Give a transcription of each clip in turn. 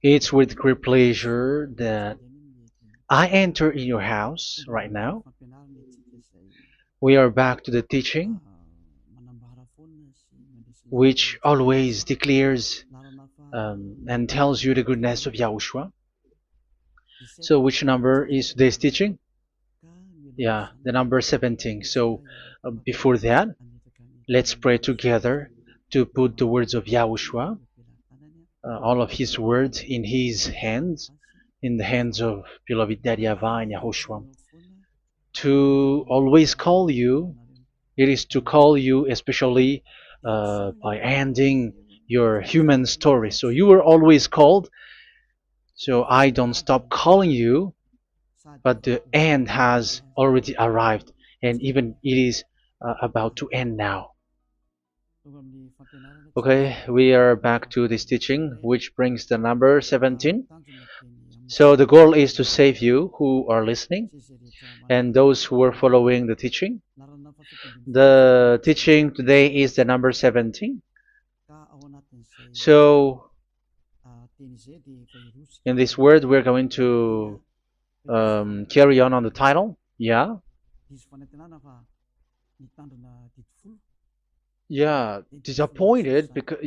It's with great pleasure that I enter in your house right now. We are back to the teaching, which always declares and tells you the goodness of Yahushua. So, which number is today's teaching? Yeah, the number 17. So, before that, let's pray together to put the words of Yahushua, all of his words, in his hands, in the hands of beloved Daddy YAHVAH and YAHOSHUAH. To always call you, it is to call you especially by ending your human story. So you were always called, so I don't stop calling you, but the end has already arrived, and even it is about to end now. Okay, we are back to this teaching, which brings the number 17. So the goal is to save you who are listening and those who are following the teaching. The teaching today is the number 17. So in this word, we're going to carry on the title. Yeah. Yeah, disappointed because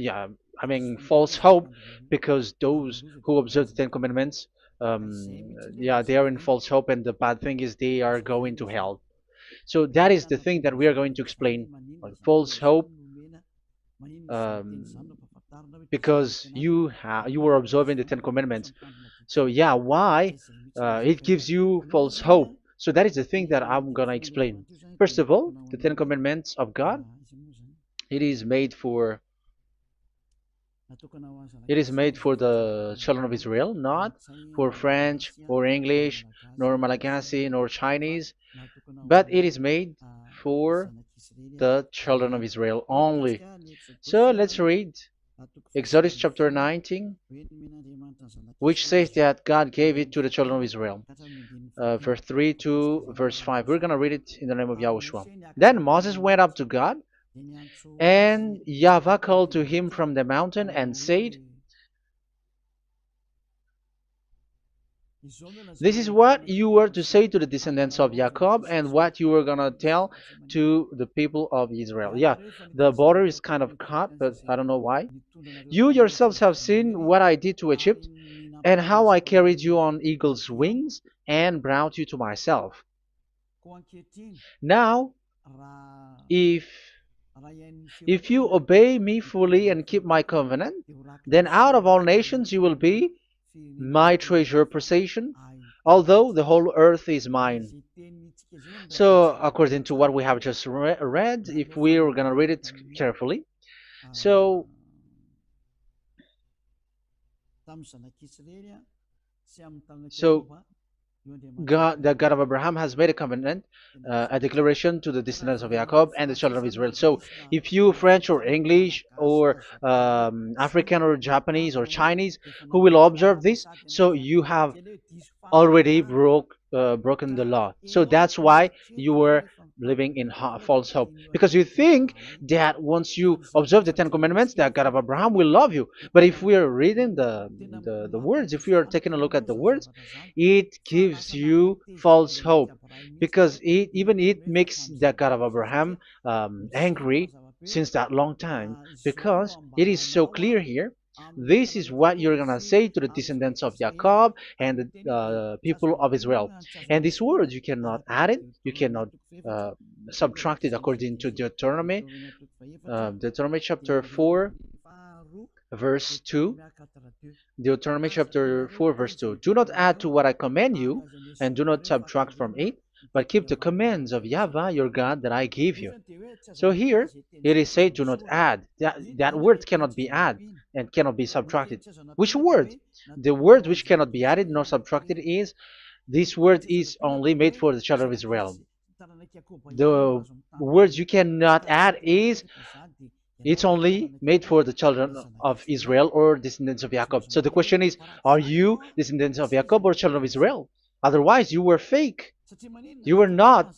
I mean false hope because those who observe the Ten Commandments, they are in false hope, and the bad thing is they are going to hell. So that is the thing that we are going to explain, like false hope, um, because you were observing the Ten Commandments. So yeah, why it gives you false hope? So that is the thing that I'm gonna explain. First of all, the Ten Commandments of God, it is made for the children of Israel, not for French or English, nor Malagasy, nor Chinese, but it is made for the children of Israel only. So let's read Exodus chapter 19, which says that God gave it to the children of Israel. Verse 3 to verse 5. We're going to read it in the name of Yahushua. Then Moses went up to God, and YAHVAH called to him from the mountain and said, "This is what you were to say to the descendants of Jacob and what you were going to tell to the people of Israel." Yeah, the border is kind of cut, but I don't know why. "You yourselves have seen what I did to Egypt and how I carried you on eagle's wings and brought you to myself. Now, if you obey me fully and keep my covenant, then out of all nations you will be my treasure possession, although the whole earth is mine." So, according to what we have just read, if we were going to read it carefully, so God, the God of Abraham, has made a covenant, a declaration to the descendants of Jacob and the children of Israel. So, if you French or English or African or Japanese or Chinese who will observe this, so you have already broken the law. So that's why you were living in false hope, because you think that once you observe the Ten Commandments, that God of Abraham will love you. But if we are reading the words, if we are taking a look at the words, it gives you false hope, because it makes the God of Abraham angry since that long time, because it is so clear here. This is what you're gonna say to the descendants of Jacob and the people of Israel. And this word, you cannot add it, you cannot subtract it, according to Deuteronomy chapter 4, verse 2. Deuteronomy chapter 4, verse 2. "Do not add to what I command you, and do not subtract from it, but keep the commands of YAHVAH your God that I give you." So here it is said, "Do not add." That word cannot be added and cannot be subtracted. Which word? The word which cannot be added nor subtracted is, this word is only made for the children of Israel. The words you cannot add is, it's only made for the children of Israel or descendants of Jacob. So the question is, are you descendants of Jacob or children of Israel? Otherwise, you were fake. You are not,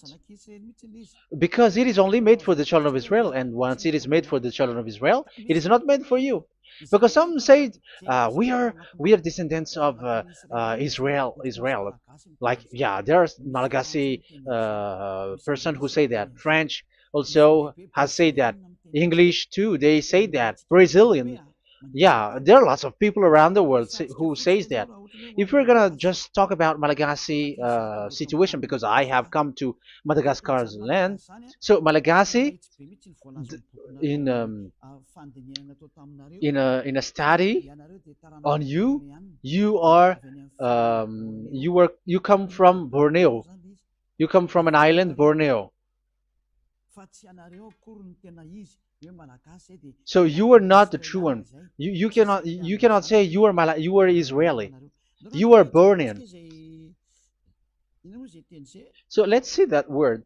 because it is only made for the children of Israel, and once it is made for the children of Israel, it is not made for you. Because some say we are descendants of Israel. Like, yeah, there's Malagasy person who say that. French also has said that. English too, they say that. Brazilian, yeah, there are lots of people around the world who says that. If we're gonna just talk about Malagasy situation, because I have come to Madagascar's land, so Malagasy, in in a study on you, you come from Borneo. You come from an island, Borneo. So you are not the true one. You cannot say you are Israeli. You are Bornean. So let's see that word.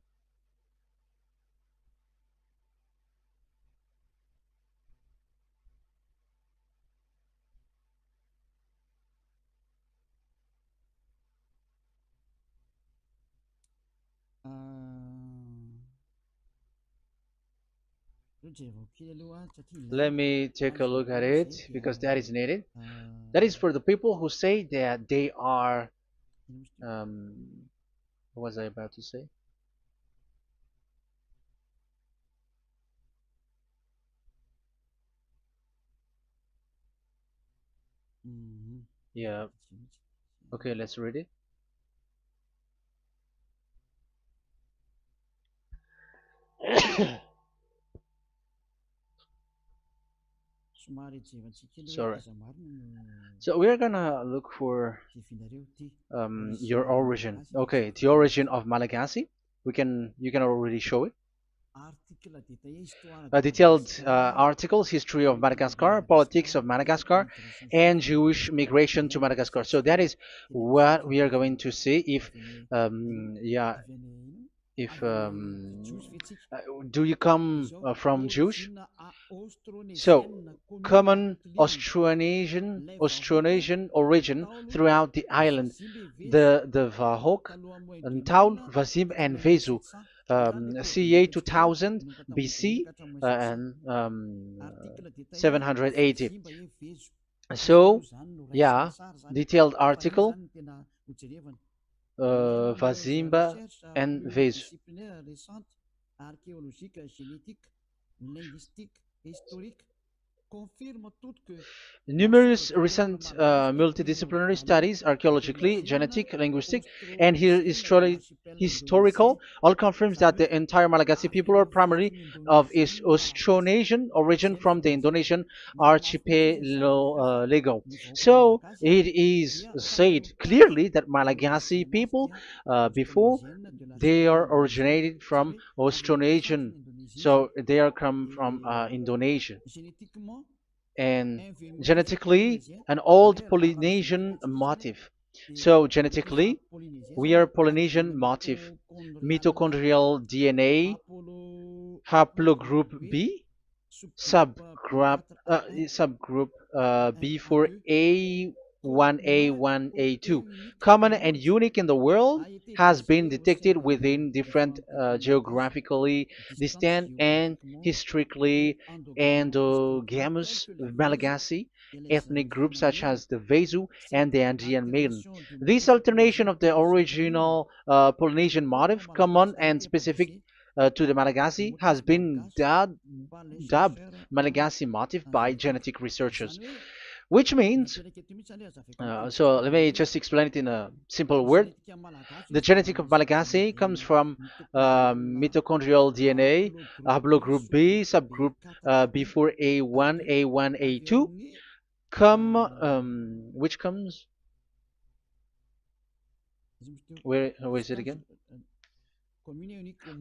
Let me take a look at it because that is needed. That is for the people who say that they are. What was I about to say? Yeah. Okay, let's read it. Sorry. So we're gonna look for your origin. Okay, the origin of Malagasy. You can already show it. Detailed articles, history of Madagascar, politics of Madagascar, and Jewish migration to Madagascar. So that is what we are going to see. Yeah, if do you come from Jewish? So, common Austronesian origin throughout the island, the Vahok, Ntaul, Vazim, and Vesu, CA 2000 BC and 780. So, yeah, detailed article, Vazimba and Vesu. Numerous recent multidisciplinary studies, archaeologically, genetic, linguistic, and historical, all confirms that the entire Malagasy people are primarily of Austronesian origin from the Indonesian archipelago. So it is said clearly that Malagasy people, before, they are originated from Austronesian, so they are come from Indonesia, and genetically an old Polynesian motif. So genetically, we are Polynesian motif, mitochondrial DNA, haplogroup B, subgroup B for A1A1A2, common and unique in the world, has been detected within different geographically distant and historically endogamous Malagasy ethnic groups such as the Vesu and the Andean Maiden. This alternation of the original Polynesian motif, common and specific to the Malagasy, has been dubbed Malagasy motif by genetic researchers, which means, so let me just explain it in a simple word. The genetic of Malagasy comes from mitochondrial DNA, haplogroup B, subgroup B4A1, A1, A2, which comes, where is it again?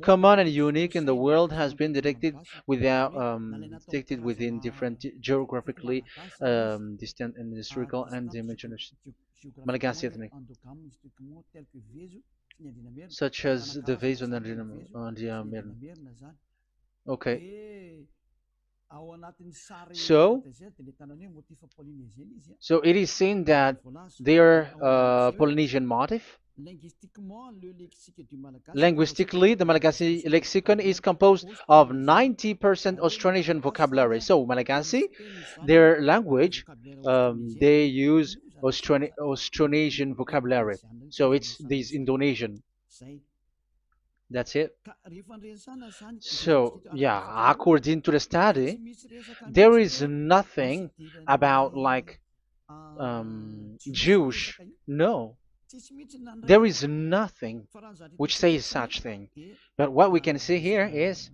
Common and unique in the world, has been detected within different geographically distant and historical and dimensional Malagasy ethnic, such as the Vezo and the Okay. So, so it is seen that their Polynesian motif. Linguistically, the Malagasy lexicon is composed of 90% Austronesian vocabulary. So, Malagasy, their language, they use Austronesian vocabulary. So, it's this Indonesian. That's it. So, yeah, according to the study, there is nothing about like Jewish. No, there is nothing which says such thing. But what we can see here is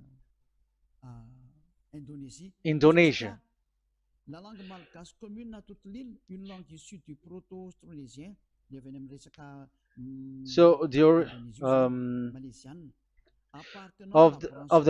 Indonesia. So the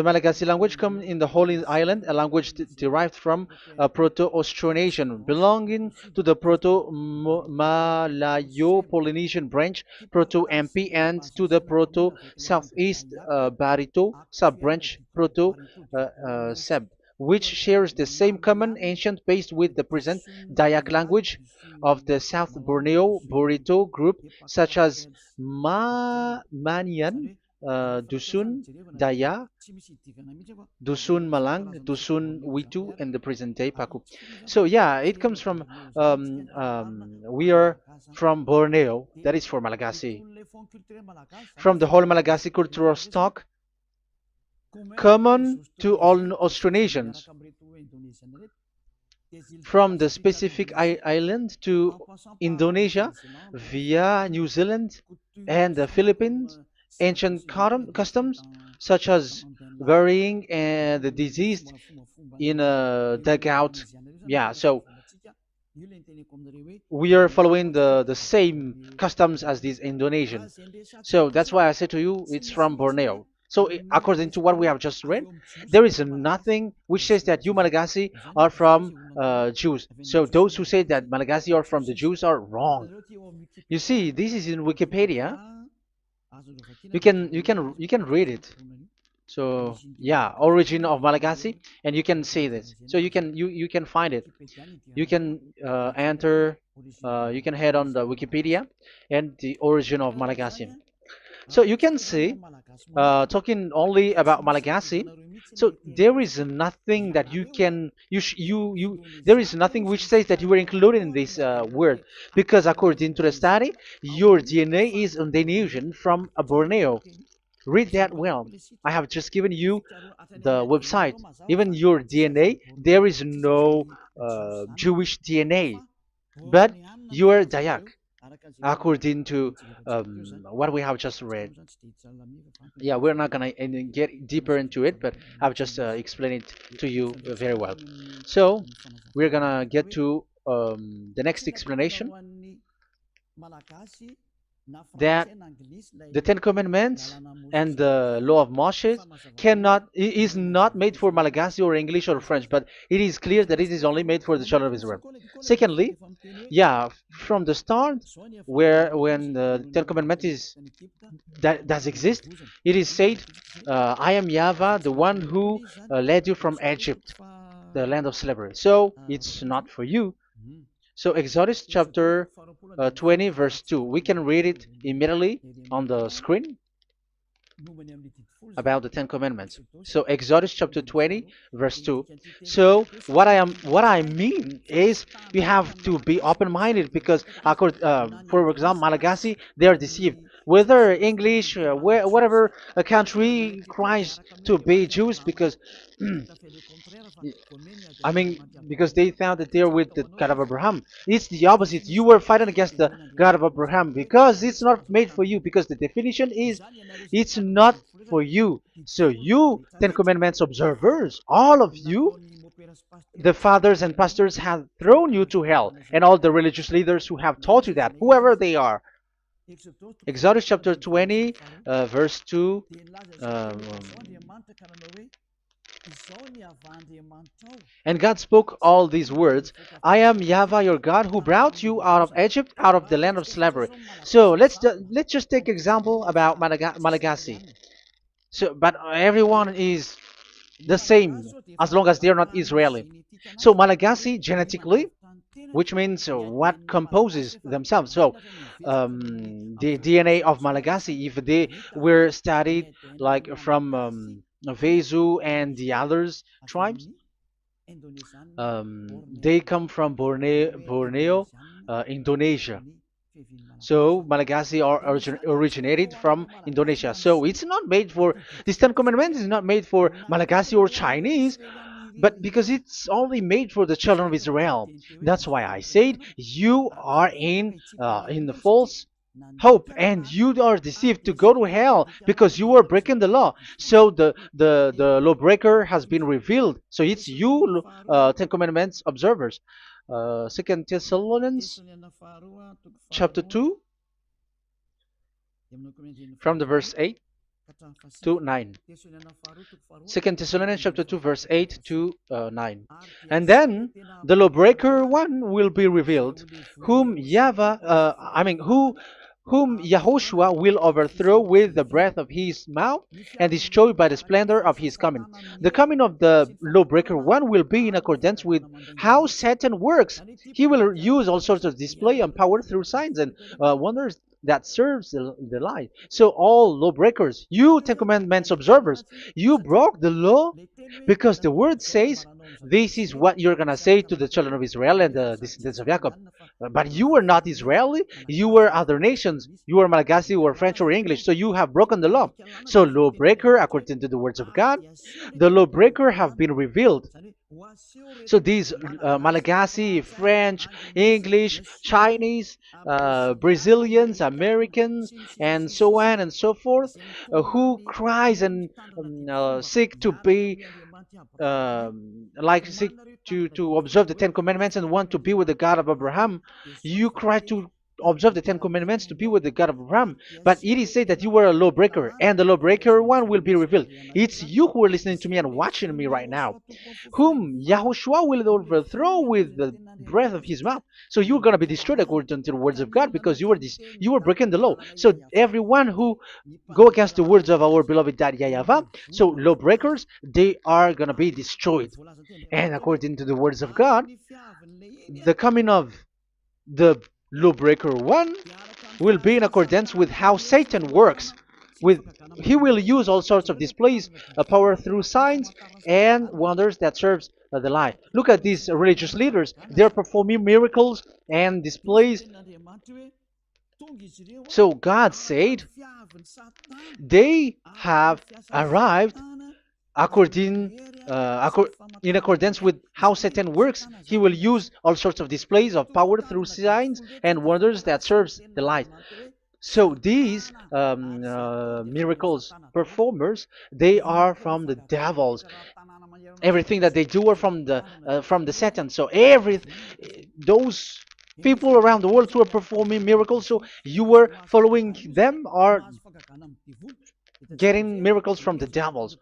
Malagasy language come in the Holy Island, a language derived from Proto-Austronesian, belonging to the Proto-Malayo-Polynesian branch, Proto-MP, and to the Proto-Southeast Barito sub-branch, Proto-Seb, which shares the same common ancient base with the present Dayak language of the South Borneo Burrito group, such as Manian, Dusun, Daya, Dusun Malang, Dusun Witu, and the present day Paku. So yeah, it comes from we are from Borneo, that is for Malagasy. From the whole Malagasy cultural stock, common to all Austronesians, from the specific island to Indonesia via New Zealand and the Philippines, ancient customs such as burying the deceased in a dugout. Yeah, so we are following the same customs as these Indonesian. So that's why I said to you it's from Borneo. So according to what we have just read, there is nothing which says that you Malagasy are from Jews. So those who say that Malagasy are from the Jews are wrong. You see, this is in Wikipedia. You can read it. So yeah, origin of Malagasy, and you can see this. So you can find it. You can enter. You can head on the Wikipedia and the origin of Malagasy. So you can see, talking only about Malagasy. So there is nothing that you can you there is nothing which says that you were included in this word, because according to the study, your DNA is Indonesian from Borneo. Read that well. I have just given you the website. Even your DNA, there is no Jewish DNA, but you are Dayak, according to what we have just read. Yeah, we're not gonna get deeper into it, but I've just explained it to you very well. So we're gonna get to the next explanation, that the Ten Commandments and the Law of Moshe is not made for Malagasy or English or French, but it is clear that it is only made for the children of Israel. Secondly, yeah, from the start, where when the Ten Commandments that does exist, it is said, "I am YAHVAH, the one who led you from Egypt, the land of slavery." So it's not for you. So Exodus chapter 20 verse 2. We can read it immediately on the screen about the Ten Commandments. So Exodus chapter 20 verse 2. So what I mean is, you have to be open-minded, because for example, Malagasy, they are deceived. Whether English, whatever a country tries to be Jews, because I mean, because they found that they're with the God of Abraham. It's the opposite. You were fighting against the God of Abraham, because it's not made for you. Because the definition is, it's not for you. So you, Ten Commandments observers, all of you, the fathers and pastors have thrown you to hell, and all the religious leaders who have taught you that, whoever they are. Exodus chapter 20, verse 2. um, and God spoke all these words: "I am YAHVAH your God, who brought you out of Egypt, out of the land of slavery." So let's just take example about Malagasy. So, but everyone is the same as long as they are not Israeli. So Malagasy genetically, which means what composes themselves. So the DNA of Malagasy, if they were studied like from Vezu and the others tribes, they come from Borneo, Indonesia. So Malagasy are originated from Indonesia. So it's not made for this Ten Commandments is not made for Malagasy or Chinese, but because it's only made for the children of Israel. That's why I said you are in the false hope and you are deceived to go to hell because you are breaking the law. So the lawbreaker has been revealed. So it's you, Ten Commandments observers. Second Thessalonians chapter 2 from the verse 8 to 9. Second Thessalonians chapter 2 verse 8 to 9. And then the lawbreaker one will be revealed, whom whom Yahushua will overthrow with the breath of his mouth and destroy by the splendor of his coming. The coming of the lawbreaker one will be in accordance with how Satan works. He will use all sorts of display and power through signs and wonders that serves the lie. So all lawbreakers, you Ten Commandments observers, you broke the law because the word says this is what you're gonna say to the children of Israel and the descendants of Jacob. But you were not Israeli, you were other nations, you were Malagasy or French or English, so you have broken the law. So lawbreaker, according to the words of God, the lawbreaker have been revealed. So these Malagasy, French, English, Chinese, Brazilians, Americans, and so on and so forth, who cries and seek to be seek to observe the Ten Commandments and want to be with the God of Abraham. You cry to observe the Ten Commandments to be with the God of Abraham, but it is said that you were a lawbreaker, and the lawbreaker one will be revealed. It's you who are listening to me and watching me right now, whom Yahushua will overthrow with the breath of his mouth. So you're going to be destroyed according to the words of God because you were breaking the law. So everyone who go against the words of our beloved Dad YAHVAH, so lawbreakers, they are going to be destroyed. And according to the words of God, the coming of the lawbreaker one will be in accordance with how Satan works. He will use all sorts of displays, power through signs and wonders that serves the lie. Look at these religious leaders; they're performing miracles and displays. So God said they have arrived in accordance with how Satan works. He will use all sorts of displays of power through signs and wonders that serves the light. So these miracles performers, they are from the devils. Everything that they do are from the Satan. So those people around the world who are performing miracles, so you were following them, are getting miracles from the devils.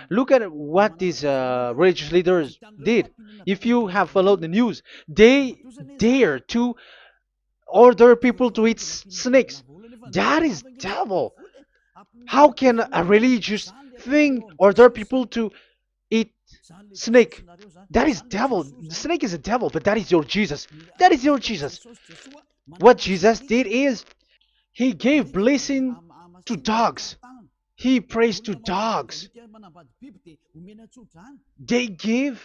Look at what these religious leaders did. If you have followed the news, they dare to order people to eat snakes. That is devil. How can a religious thing order people to eat snake? That is devil. The snake is a devil, but that is your Jesus. That is your Jesus. What Jesus did is he gave blessing to dogs. He prays to dogs. They give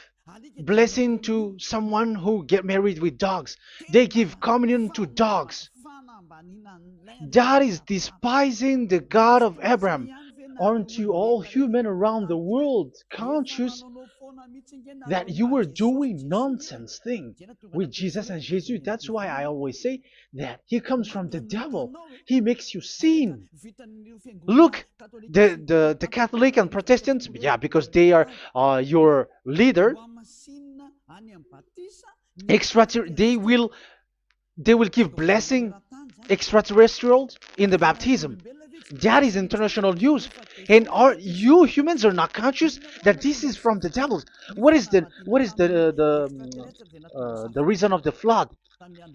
blessing to someone who get married with dogs. They give communion to dogs. That is despising the God of Abraham. Aren't you all human around the world conscious that you were doing nonsense thing with Jesus and Jesus? That's why I always say that he comes from the devil. He makes you sin. Look, the Catholic and Protestants, yeah, because they are your leader. They will give blessing extraterrestrials in the baptism. That is international news, and you humans are not conscious that this is from the devil. What is the reason of the flood?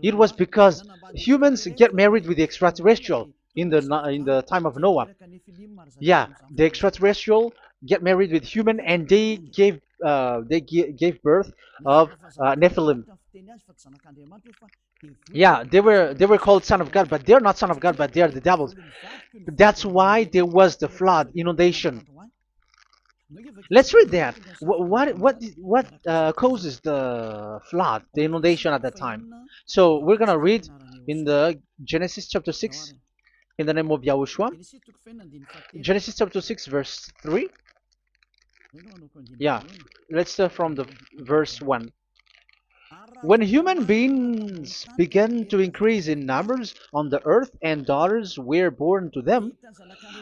It was because humans get married with the extraterrestrial in the time of Noah. Yeah, the extraterrestrial, get married with human, and gave birth of Nephilim. Yeah, they were called son of God, but they're not son of God, but they are the devils. That's why there was the flood, inundation. Let's read that. What causes the flood, the inundation at that time? So we're gonna read in the Genesis chapter 6 in the name of Yahushua. Genesis chapter 6 verse 3. Yeah, let's start from the verse 1. When human beings began to increase in numbers on the earth and daughters were born to them,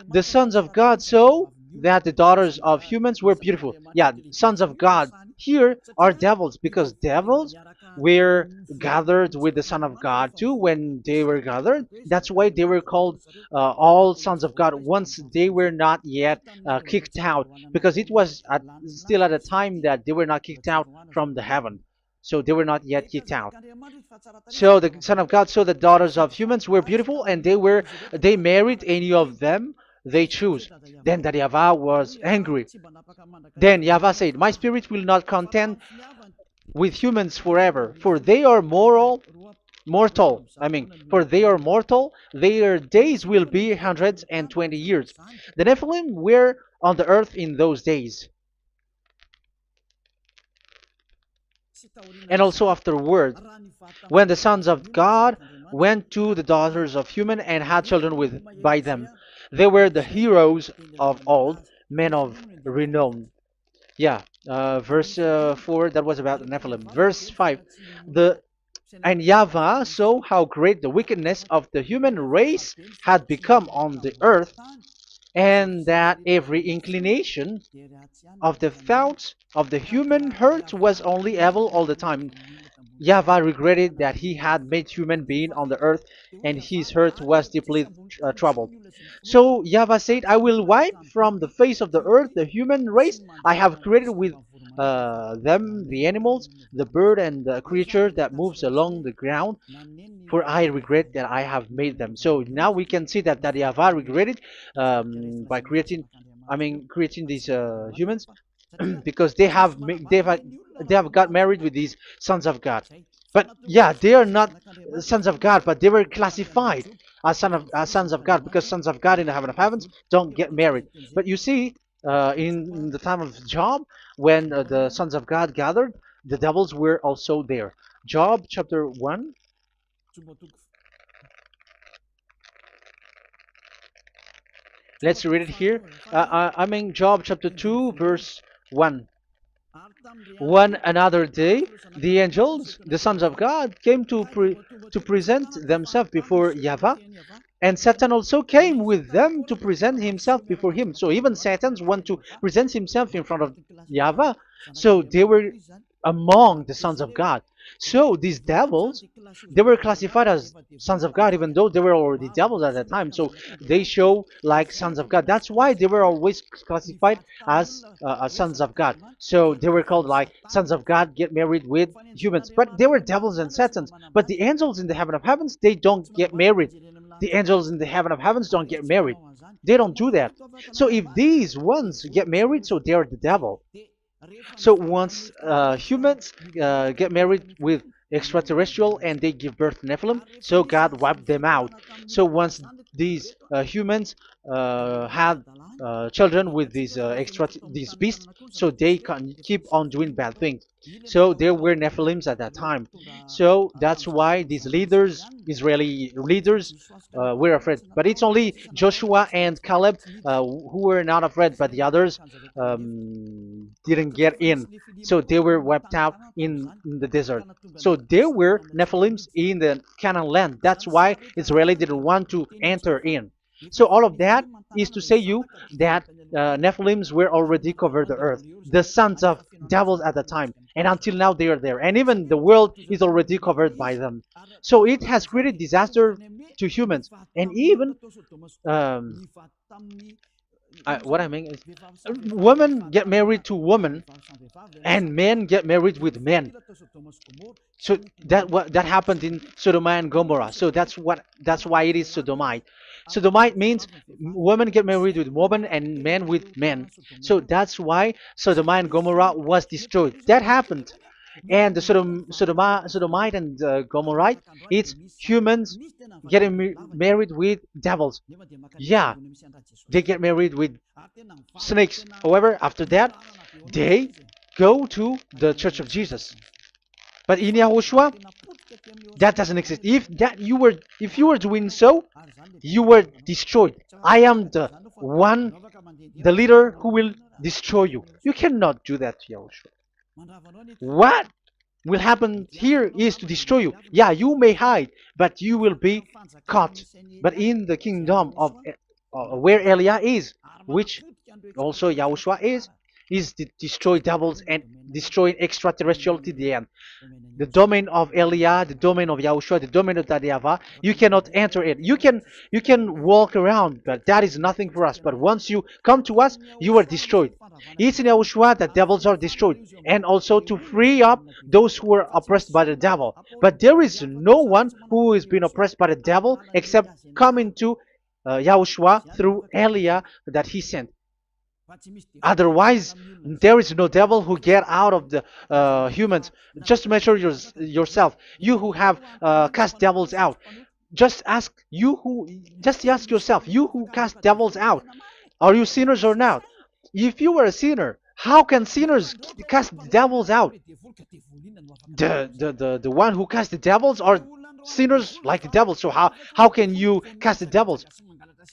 the sons of God saw that the daughters of humans were beautiful. Yeah, sons of God here are devils, because devils were gathered with the Son of God too when they were gathered. That's why they were called all sons of God once they were not yet kicked out, because it was still at a time that they were not kicked out from the heaven. So they were not yet kicked out. So the Son of God saw the daughters of humans were beautiful, and they married any of them they choose. Then that YAHVAH was angry. Then YAHVAH said, "My spirit will not contend with humans forever, for they are mortal. For they are mortal, their days will be 120 years. The Nephilim were on the earth in those days, and also afterward, when the sons of God went to the daughters of human and had children with by them. They were the heroes of old, men of renown." Yeah, verse 4, that was about the Nephilim. Verse 5, the and YAHVAH saw how great the wickedness of the human race had become on the earth, and that every inclination of the thoughts of the human heart was only evil all the time. YAHVAH regretted that he had made human being on the earth, and his heart was deeply troubled. So YAHVAH said, "I will wipe from the face of the earth the human race I have created, with them the animals, the bird, and the creature that moves along the ground, for I regret that I have made them." So now we can see that YAHVAH regretted by creating these humans, because they have got married with these sons of God. But yeah, they are not sons of God, but they were classified as sons of God, because sons of God in the heaven of heavens don't get married. But you see, in the time of Job, when the sons of God gathered, the devils were also there. Job chapter 1. Let's read it here. Job chapter 2, verse 1. One another day, the angels, the sons of God, came to present themselves before YAHVAH, and Satan also came with them to present himself before him. So even Satan's want to present himself in front of YAHVAH. So they were among the sons of God. So these devils, they were classified as sons of God, even though they were already devils at that time. So they show like sons of God. That's why they were always classified as sons of God. So they were called like sons of God get married with humans. But they were devils and satans. But the angels in the heaven of heavens, they don't get married. The angels in the heaven of heavens don't get married. They don't do that. So if these ones get married, so they are the devil. So once humans get married with extraterrestrial and they give birth to Nephilim, so God wiped them out. So once these humans had children with these beasts, so they can keep on doing bad things. So there were Nephilims at that time. So that's why these leaders, Israeli leaders, were afraid. But it's only Joshua and Caleb who were not afraid, but the others didn't get in. So they were wiped out in the desert. So there were Nephilims in the Canaan land. That's why Israeli didn't want to enter in. So all of that is to say you that Nephilims were already covered the earth, the sons of devils at the time, and until now they are there, and even the world is already covered by them. So it has created disaster to humans, and even um, what I mean is, women get married to women, and men get married with men. So that happened in Sodom and Gomorrah. So that's why it is sodomite. Sodomite means women get married with women and men with men. So that's why Sodom and Gomorrah was destroyed. That happened, and the Sodomite and Gomorrite, it's humans getting married with devils. Yeah, they get married with snakes. However, after that, they go to the Church of Jesus. But in Yahushua, that doesn't exist. If you were doing so, you were destroyed. I am the one, the leader who will destroy you. You cannot do that to Yahushua. What will happen here is to destroy you. Yeah, you may hide, but you will be caught. But in the kingdom of where Elia is, which also Yahushua is to destroy devils and destroy extraterrestriality at the end. The domain of Elia, the domain of Yahushua, the domain of YAHVAH, you cannot enter it. You can walk around, but that is nothing for us. But once you come to us, you are destroyed. It's in Yahushua that devils are destroyed, and also to free up those who are oppressed by the devil. But there is no one who is being oppressed by the devil except coming to Yahushua through Elia that he sent. Otherwise, there is no devil who get out of the humans. Just measure yourself. You who have cast devils out. Just ask yourself, you who cast devils out, are you sinners or not? If you were a sinner, how can sinners cast devils out? The one who cast the devils are sinners like the devils. So how can you cast the devils?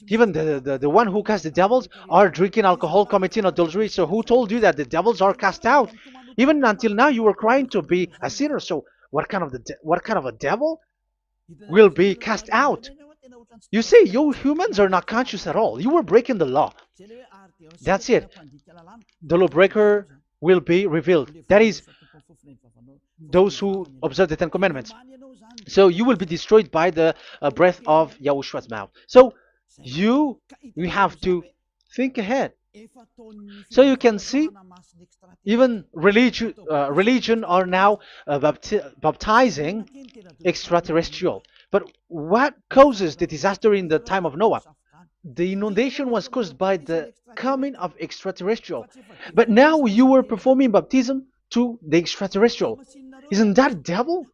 Even the one who cast the devils are drinking alcohol, committing adultery. So who told you that the devils are cast out? Even until now, you were crying to be a sinner. So what kind of a devil will be cast out? You see, you humans are not conscious at all. You were breaking the law. That's it. The lawbreaker will be revealed. That is, those who observe the Ten Commandments. So you will be destroyed by the breath of Yahushua's mouth. So you you have to think ahead. So you can see, even religion are now baptizing extraterrestrial. But what causes the disaster in the time of Noah? The inundation was caused by the coming of extraterrestrial. But now you are performing baptism to the extraterrestrial. Isn't that devil?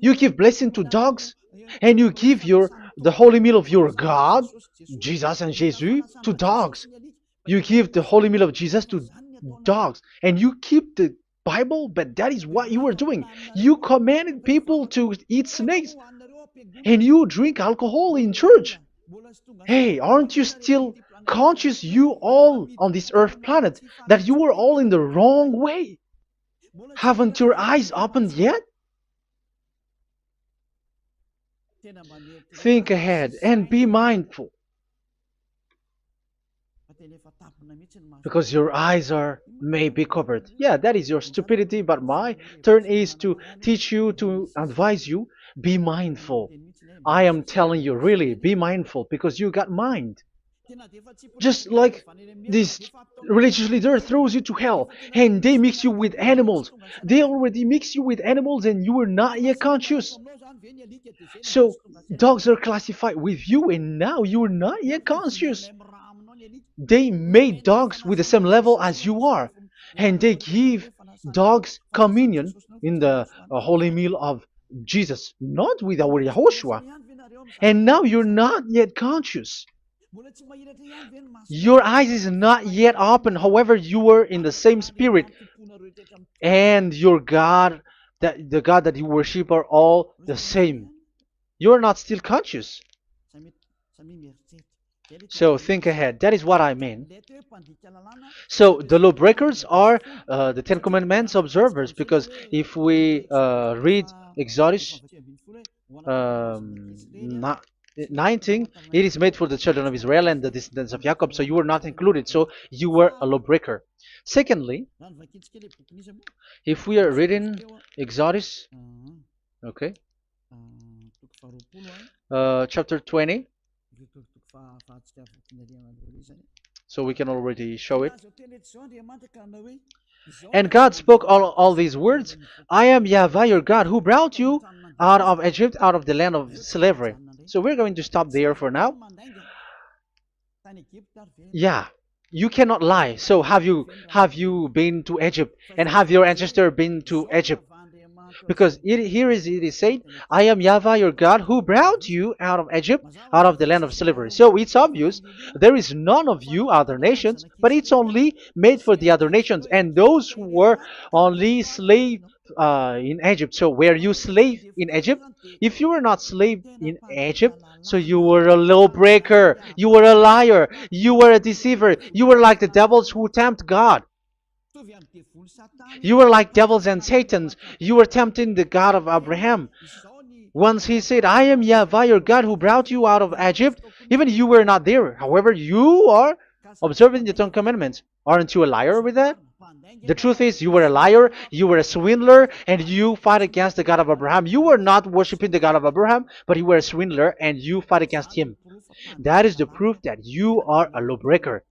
You give blessing to dogs, and you give the holy meal of your God, Jesus and Jesus, to dogs. You give the holy meal of Jesus to dogs, and you keep the Bible, but that is what you are doing. You commanded people to eat snakes, and you drink alcohol in church. Hey, aren't you still conscious, you all on this earth planet, that you are all in the wrong way? Haven't your eyes opened yet? Think ahead and be mindful, because your eyes are may be covered. Yeah, that is your stupidity, but my turn is to teach you, to advise you. Be mindful. I am telling you, really, be mindful, because you got mind. Just like this religious leader throws you to hell, and they mix you with animals. They already mix you with animals, and you are not yet conscious. So dogs are classified with you, and now you are not yet conscious. They made dogs with the same level as you are, and they give dogs communion in the holy meal of Jesus, not with our Yahushua. And now you're not yet conscious. Your eyes is not yet open. However, you were in the same spirit, and your God, that the God that you worship, are all the same. You are not still conscious. So think ahead. That is what I mean. So the lawbreakers are the Ten Commandments observers, because if we read Exodus 19, it is made for the children of Israel and the descendants of Jacob, so you were not included, so you were a lawbreaker. Secondly, if we are reading Exodus, okay, chapter 20, So we can already show it. And God spoke all these words. I am Yahweh your God who brought you out of Egypt, out of the land of slavery. So we're going to stop there for now. Yeah, you cannot lie. So have you been to Egypt, and have your ancestor been to Egypt? Because it is said, I am Yahweh your God who brought you out of Egypt, out of the land of slavery. So it's obvious there is none of you other nations, but it's only made for the other nations and those who were only slave in Egypt. So were you slave in Egypt? If you were not slave in Egypt, so you were a lawbreaker, you were a liar, you were a deceiver, you were like the devils who tempt God. You were like devils and Satans. You were tempting the God of Abraham. Once he said, I am Yahweh, your God who brought you out of Egypt, even you were not there. However, you are observing the Ten Commandments. Aren't you a liar with that? The truth is, you were a liar, you were a swindler, and you fight against the God of Abraham. You were not worshiping the God of Abraham, but you were a swindler and you fight against him. That is the proof that you are a lawbreaker.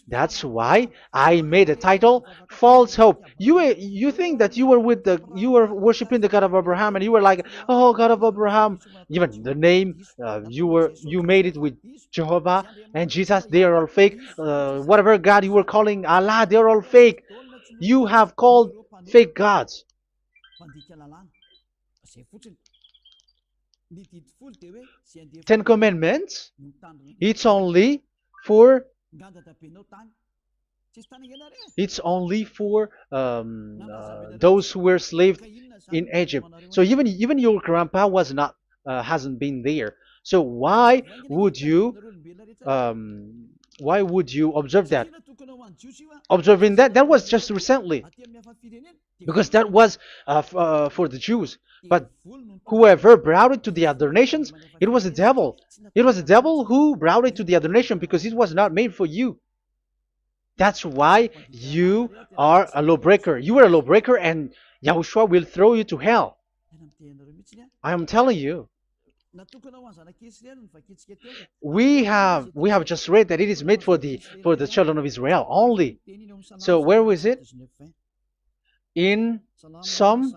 That's why I made a title, False Hope. You think that you were worshiping the God of Abraham and you were like, oh God of Abraham. Even the name you made it with Jehovah and Jesus, they are all fake. Whatever God you were calling Allah, they are all fake. You have called fake gods. Ten Commandments, it's only for those who were slaves in Egypt. So even your grandpa was not hasn't been there. So why would you observe that? Observing that was just recently, because that was for the Jews. But whoever brought it to the other nations, it was the devil. It was the devil who brought it to the other nation because it was not made for you. That's why you are a lawbreaker. You are a lawbreaker, and Yahushua will throw you to hell. I am telling you. We have just read that it is made for the children of Israel only. So where was it? In Psalm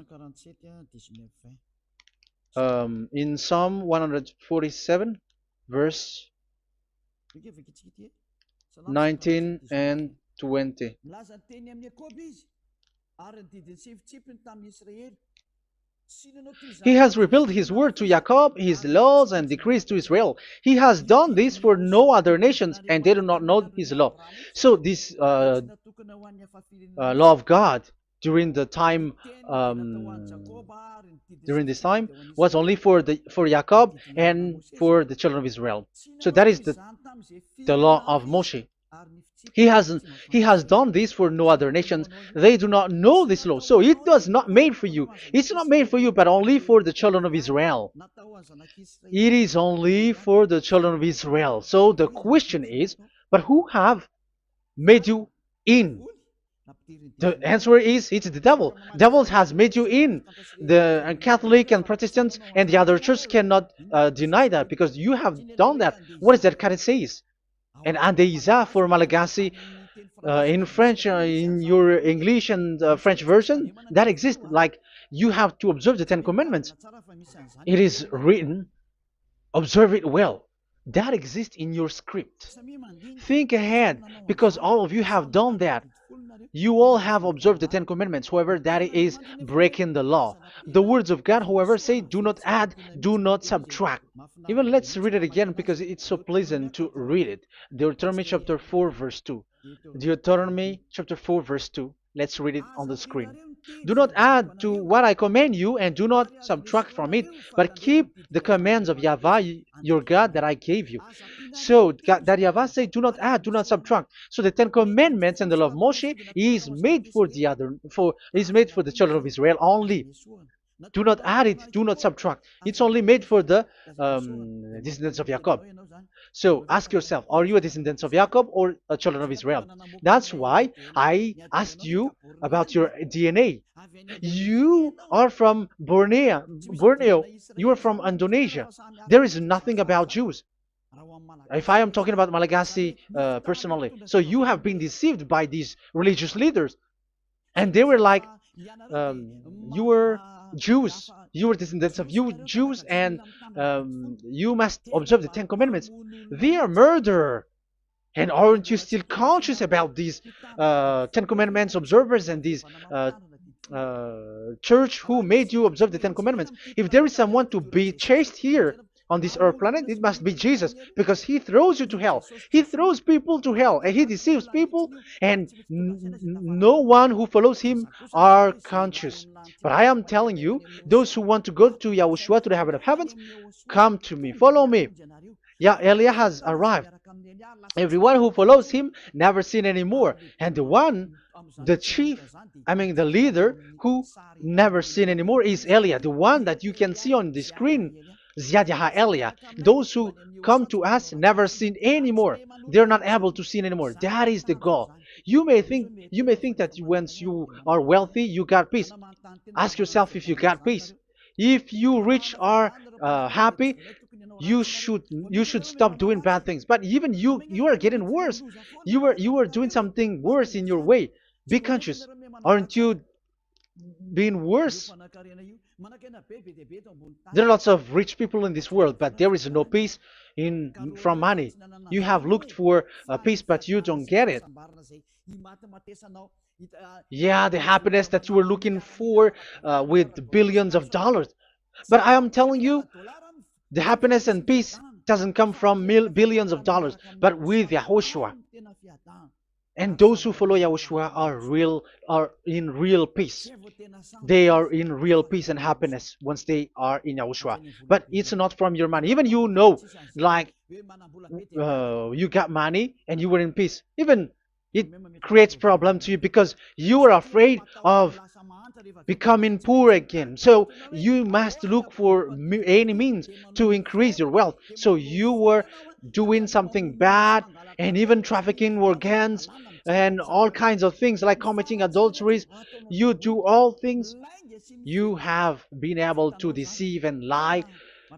in Psalm 147, verse 19 and 20. He has revealed his word to Jacob, his laws and decrees to Israel. He has done this for no other nations, and they do not know his law. So this law of God during the time during this time was only for Jacob and for the children of Israel. So that is the law of Moshe. He has done this for no other nations. They do not know this law. So it was not made for you. It's not made for you, but only for the children of Israel. It is only for the children of Israel. So the question is, but who have made you in? The answer is, it's the devil. Devil has made you in. The Catholic and Protestants and the other church cannot deny that, because you have done that. What is that card says? And Andeiza for Malagasy in French, in your English and French version, that exists. Like, you have to observe the Ten Commandments. It is written, observe it well. That exists in your script. Think ahead, because all of you have done that. You all have observed the Ten Commandments. However, that is breaking the law. The words of God, however, say, do not add, do not subtract. Even let's read it again, because it's so pleasant to read it. Deuteronomy chapter 4, verse 2. Deuteronomy chapter 4, verse 2. Let's read it on the screen. Do not add to what I command you, and do not subtract from it, but keep the commands of Yahweh, your God, that I gave you. So that Yahweh said, do not add, do not subtract. So the Ten Commandments and the law of Moshe is made for the children of Israel only. Do not add it, do not subtract. It's only made for the descendants of Jacob. So ask yourself, are you a descendant of Jacob or a children of Israel? That's why I asked you about your DNA. You are from Borneo. You are from Indonesia. There is nothing about Jews. If I am talking about Malagasy personally, so you have been deceived by these religious leaders, and they were like, you were Jews, you were descendants of you Jews, and you must observe the Ten Commandments. They are murderer. And aren't you still conscious about these Ten Commandments observers and these church who made you observe the Ten Commandments? If there is someone to be chased here on this earth planet, it must be Jesus, because he throws you to hell. He throws people to hell, and he deceives people, and no one who follows him are conscious. But I am telling you, those who want to go to Yahushua, to the heaven of heavens, come to me, follow me. Yeah, Eliah has arrived. Everyone who follows him never sin anymore. And the chief, the leader who never sin anymore is Eliah, the one that you can see on the screen. Ziyadah Eliah. Those who come to us never sin anymore. They're not able to sin anymore. That is the goal. You may think that once you are wealthy, you got peace. Ask yourself if you got peace. If you rich are happy, you should stop doing bad things. But even you are getting worse. You are doing something worse in your way. Be conscious. Aren't you being worse? There are lots of rich people in this world, but there is no peace from money. You have looked for peace, but you don't get it. Yeah, the happiness that you were looking for with billions of dollars. But I am telling you, the happiness and peace doesn't come from billions of dollars, but with Yahushua. And those who follow Yahushua are in real peace. They are in real peace and happiness once they are in Yahushua. But it's not from your money. Even like you got money and you were in peace. Even it creates problem to you because you are afraid of becoming poor again. So you must look for any means to increase your wealth. So you were doing something bad and even trafficking organs and all kinds of things like committing adulteries. You do all things. You have been able to deceive and lie.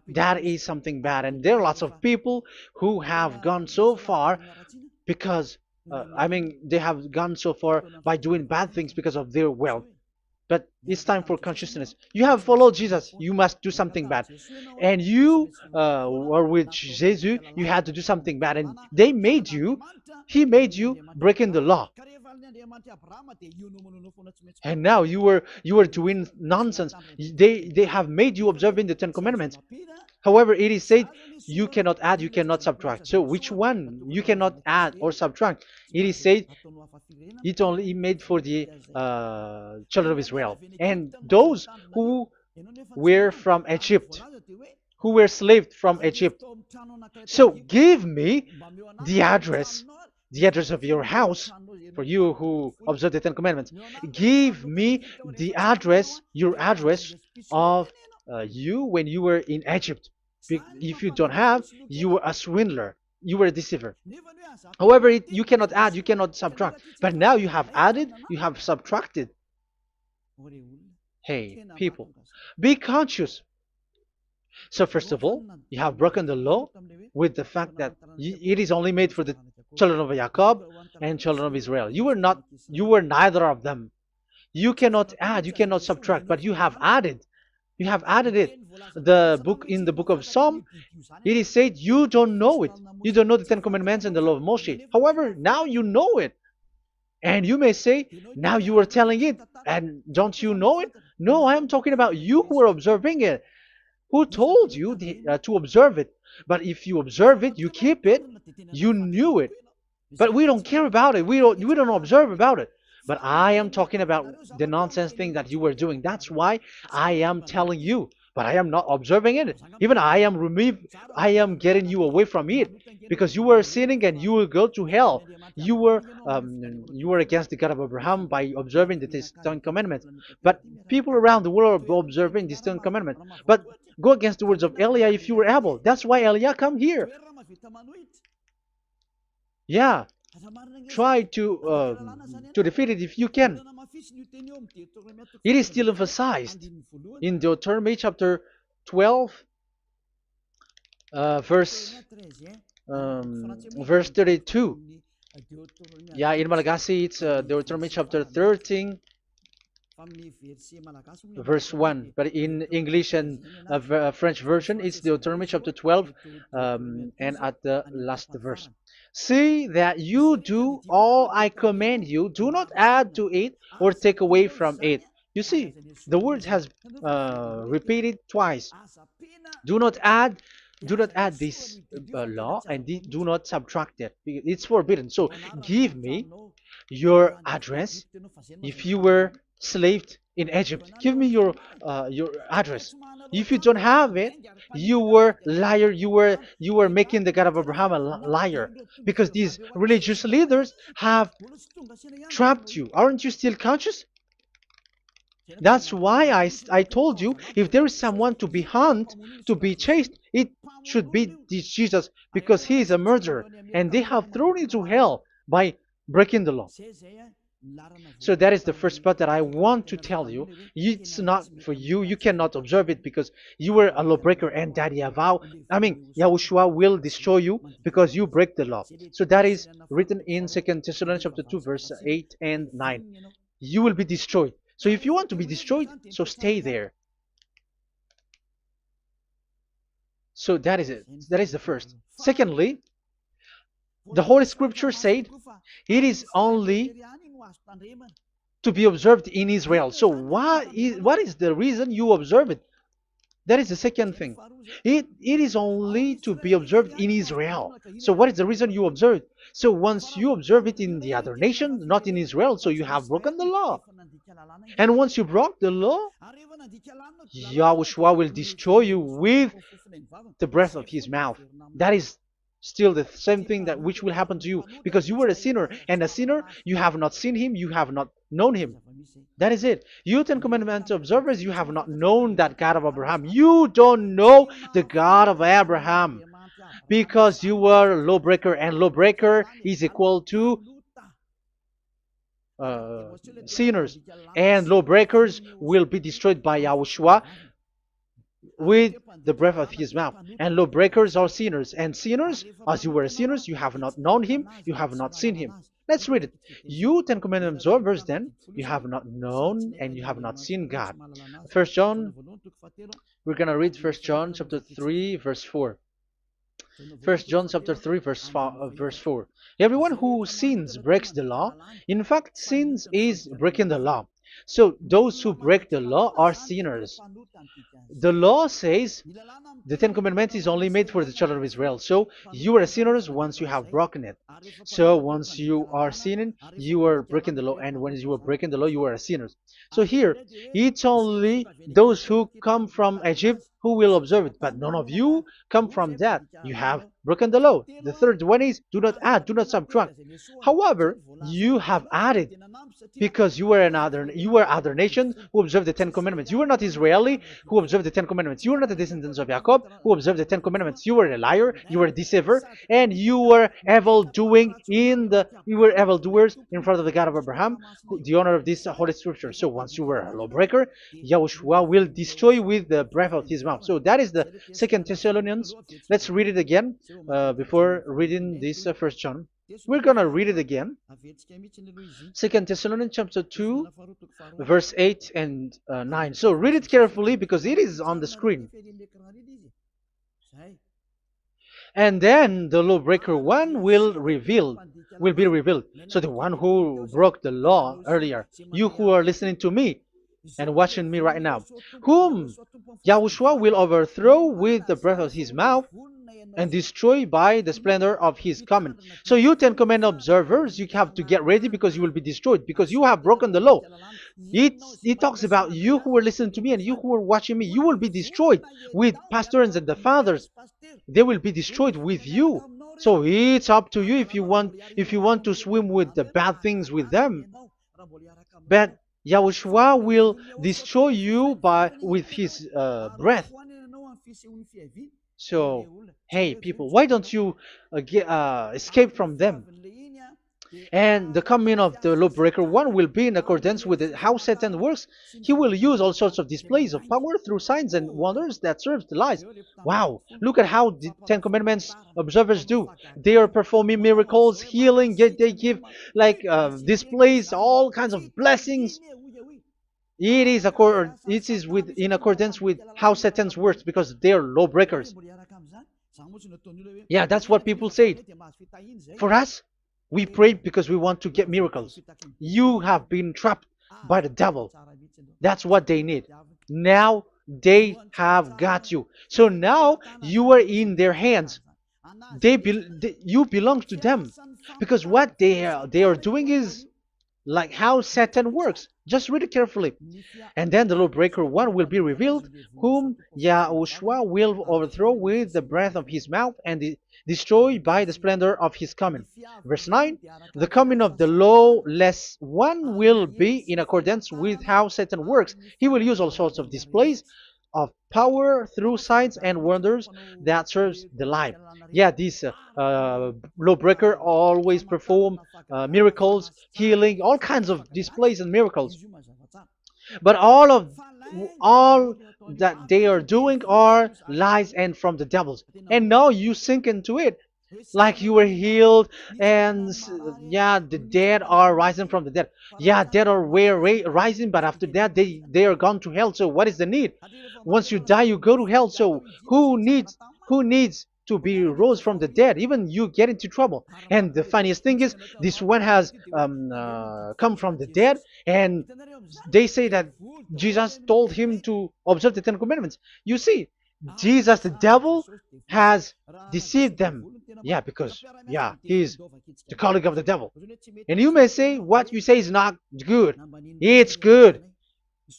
That is something bad. And there are lots of people who have gone so far because they have gone so far by doing bad things because of their wealth. But it's time for consciousness. You have followed Jesus. You must do something bad. And you were with Jesus. You had to do something bad. And he made you breaking the law. And now you were doing nonsense. They have made you observing the Ten Commandments. However, it is said you cannot add, you cannot subtract. So which one you cannot add or subtract? It is said it only made for the children of Israel and those who were from Egypt, who were slaves from Egypt. So give me the address of your house, for you who observe the Ten Commandments. Give me the address, your address of you when you were in Egypt. If you don't have, you were a swindler. You were a deceiver. However, you cannot add, you cannot subtract. But now you have added, you have subtracted. Hey, people, be conscious. So first of all, you have broken the law with the fact that it is only made for the children of Jacob and children of Israel. You were neither of them. You cannot add, you cannot subtract, but you have added. You have added it. In the book of Psalm, it is said you don't know it. You don't know the Ten Commandments and the law of Moshe. However, now you know it. And you may say, now you are telling it, and don't you know it? No, I am talking about you who are observing it. Who told you to observe it? But if you observe it, you keep it, you knew it. But we don't care about it. We don't observe about it. But I am talking about the nonsense thing that you were doing. That's why I am telling you. But I am not observing it. Even I am getting you away from it. Because you were sinning and you will go to hell. You were against the God of Abraham by observing the Ten Commandments. But people around the world are observing the Ten Commandments. But go against the words of Eliah if you were able. That's why Eliah come here. Yeah. Try to defeat it if you can. It is still emphasized in Deuteronomy chapter 12, verse verse 32. Yeah, in Malagasy it's Deuteronomy chapter 13, verse 1. But in English and French version, it's Deuteronomy chapter 12, and at the last verse. See that you do all I command you. Do not add to it or take away from it. You see, the word has repeated twice. Do not add. Do not add this law and do not subtract it. It's forbidden. So give me your address. If you were slaved in Egypt, give me your address. If you don't have it, you were liar. You were making the God of Abraham a liar, because these religious leaders have trapped you. Aren't you still conscious? That's why I told you, if there is someone to be hunted, to be chased, it should be this Jesus, because he is a murderer and they have thrown into hell by breaking the law. So that is the first part that I want to tell you. It's not for you. You cannot observe it because you were a lawbreaker, and that Yahushua will destroy you because you break the law. So that is written in 2 Thessalonians chapter 2, verse 8 and 9. You will be destroyed. So if you want to be destroyed, so stay there. So that is it. That is the first. Secondly, the Holy Scripture said it is only to be observed in Israel. So what is the reason you observe it? That is the second thing. It is only to be observed in Israel. So what is the reason you observe it? So once you observe it in the other nation, not in Israel, so you have broken the law. And once you broke the law, Yahushua will destroy you with the breath of his mouth. That is still the same thing that which will happen to you, because you were a sinner, and a sinner, you have not seen him, you have not known him. That is it. You Ten Commandments observers, you have not known that God of Abraham. You don't know the God of Abraham because you were a lawbreaker, and lawbreaker is equal to sinners, and lawbreakers will be destroyed by Yahushua with the breath of his mouth. And lawbreakers are sinners, and sinners, as you were sinners, you have not known him, you have not seen him. Let's read it. You Ten Commandments observers, then, you have not known and you have not seen God. First John, we're going to read 1 John chapter 3, verse 4. 1 John chapter 3, verse 4. Everyone who sins breaks the law. In fact, sins is breaking the law. So those who break the law are sinners. The law says the Ten Commandments is only made for the children of Israel. So you are sinners once you have broken it. So once you are sinning, you are breaking the law. And when you are breaking the law, you are a sinner. So here, it's only those who come from Egypt who will observe it. But none of you come from that. You have broken the law. The third one is do not add, do not subtract. However, you have added because you were other nation who observed the Ten Commandments. You were not Israeli who observed the Ten Commandments. You were not the descendants of Jacob who observed the Ten Commandments. You were a liar, you were a deceiver, and you were evil-doers in front of the God of Abraham, the honor of this Holy Scripture. So once you were a lawbreaker, Yahushua will destroy you with the breath of his mouth. So that is the 2 Thessalonians. Let's read it again before reading this 1 John. We're going to read it again. 2 Thessalonians chapter 2, verse 8 and 9. So read it carefully because it is on the screen. And then the lawbreaker one will be revealed. So the one who broke the law earlier, you who are listening to me and watching me right now, whom Yahushua will overthrow with the breath of his mouth and destroy by the splendor of his coming. So you Ten Commandment observers, you have to get ready because you will be destroyed, because you have broken the law. It talks about you who are listening to me and you who are watching me. You will be destroyed with pastors and the fathers. They will be destroyed with you. So it's up to you if you want to swim with the bad things with them. But Yahushua will destroy you with his breath. So, hey people, why don't you escape from them? And the coming of the lawbreaker one will be in accordance with how Satan works. He will use all sorts of displays of power through signs and wonders that serves the lies. Wow, look at how the Ten Commandments observers do. They are performing miracles, healing, yet they give like displays, all kinds of blessings. It is in accordance with how Satan works because they are lawbreakers. Yeah, that's what people say. For us, we pray because we want to get miracles. You have been trapped by the devil. That's what they need. Now they have got you. So now you are in their hands. You belong to them because what they are doing is like how Satan works. Just read it carefully. And then the lawbreaker one will be revealed, whom YAHOSHUAH will overthrow with the breath of his mouth and destroy by the splendor of his coming. Verse 9, the coming of the lawless one will be in accordance with how Satan works. He will use all sorts of displays of power through signs and wonders that serves the lie. Yeah, these lawbreaker always perform miracles, healing, all kinds of displays and miracles. But all that they are doing are lies and from the devils. And now you sink into it like you were healed and yeah, the dead are rising from the dead. Yeah, dead are rising, but after that they are gone to hell. So what is the need? Once you die you go to hell. So who needs to be rose from the dead? Even you get into trouble. And the funniest thing is this one has come from the dead, and they say that Jesus told him to observe the Ten Commandments. You see, Jesus, the devil, has deceived them. Yeah, because, yeah, he's the colleague of the devil. And you may say, what you say is not good. It's good.